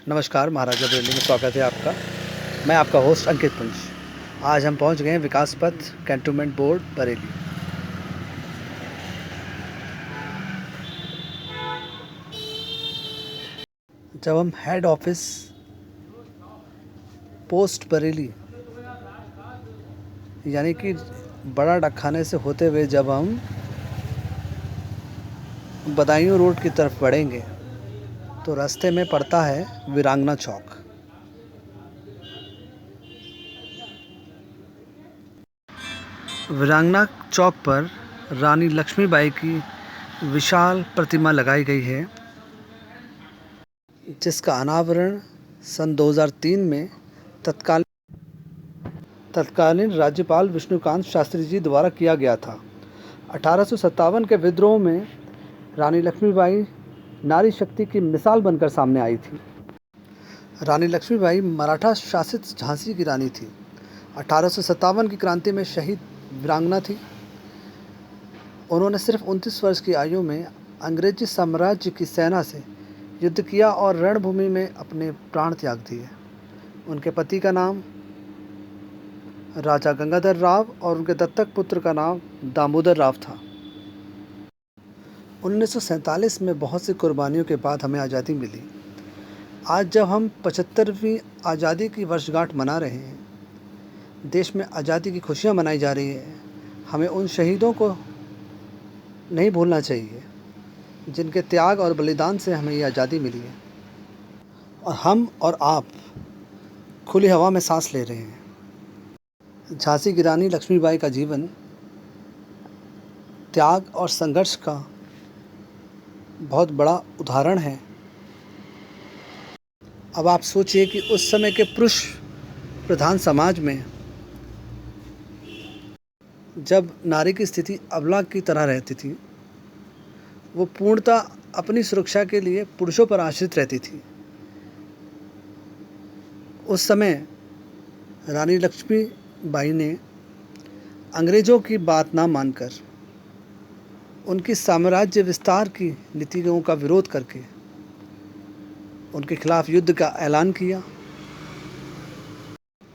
नमस्कार, महाराजा बरेली में स्वागत है आपका। मैं आपका होस्ट अंकित पुंज। आज हम पहुंच गए हैं विकास पथ कैंटोनमेंट बोर्ड बरेली। जब हम हेड ऑफिस पोस्ट बरेली यानी कि बड़ा डाकखाने से होते हुए जब हम बदायूं रोड की तरफ बढ़ेंगे तो रास्ते में पड़ता है वीरांगना चौक। वीरांगना चौक पर रानी लक्ष्मीबाई की विशाल प्रतिमा लगाई गई है, जिसका अनावरण सन 2003 में तत्कालीन राज्यपाल विष्णुकांत शास्त्री जी द्वारा किया गया था। 1857 के विद्रोह में रानी लक्ष्मीबाई नारी शक्ति की मिसाल बनकर सामने आई थी। रानी लक्ष्मीबाई मराठा शासित झांसी की रानी थी। 1857 की क्रांति में शहीद वीरांगना थी। उन्होंने सिर्फ 29 वर्ष की आयु में अंग्रेजी साम्राज्य की सेना से युद्ध किया और रणभूमि में अपने प्राण त्याग दिए। उनके पति का नाम राजा गंगाधर राव और उनके दत्तक पुत्र का नाम दामोदर राव था। 1947 में बहुत सी कुर्बानियों के बाद हमें आज़ादी मिली। आज जब हम 75वीं आज़ादी की वर्षगांठ मना रहे हैं, देश में आज़ादी की खुशियां मनाई जा रही है, हमें उन शहीदों को नहीं भूलना चाहिए जिनके त्याग और बलिदान से हमें ये आज़ादी मिली है और हम और आप खुली हवा में सांस ले रहे हैं। झांसी की रानी लक्ष्मीबाई का जीवन त्याग और संघर्ष का बहुत बड़ा उदाहरण है। अब आप सोचिए कि उस समय के पुरुष प्रधान समाज में जब नारी की स्थिति अबला की तरह रहती थी, वो पूर्णतः अपनी सुरक्षा के लिए पुरुषों पर आश्रित रहती थी। उस समय रानी लक्ष्मीबाई ने अंग्रेज़ों की बात ना मानकर उनकी साम्राज्य विस्तार की नीतियों का विरोध करके उनके खिलाफ युद्ध का ऐलान किया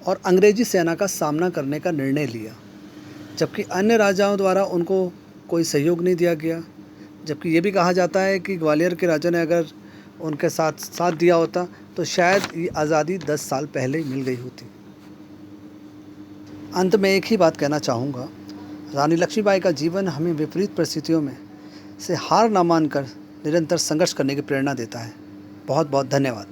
और अंग्रेजी सेना का सामना करने का निर्णय लिया, जबकि अन्य राजाओं द्वारा उनको कोई सहयोग नहीं दिया गया। जबकि ये भी कहा जाता है कि ग्वालियर के राजा ने अगर उनके साथ दिया होता तो शायद ये आज़ादी 10 साल पहले ही मिल गई होती। अंत में एक ही बात कहना चाहूँगा, रानी लक्ष्मीबाई का जीवन हमें विपरीत परिस्थितियों में से हार ना मानकर निरंतर संघर्ष करने की प्रेरणा देता है। बहुत बहुत धन्यवाद।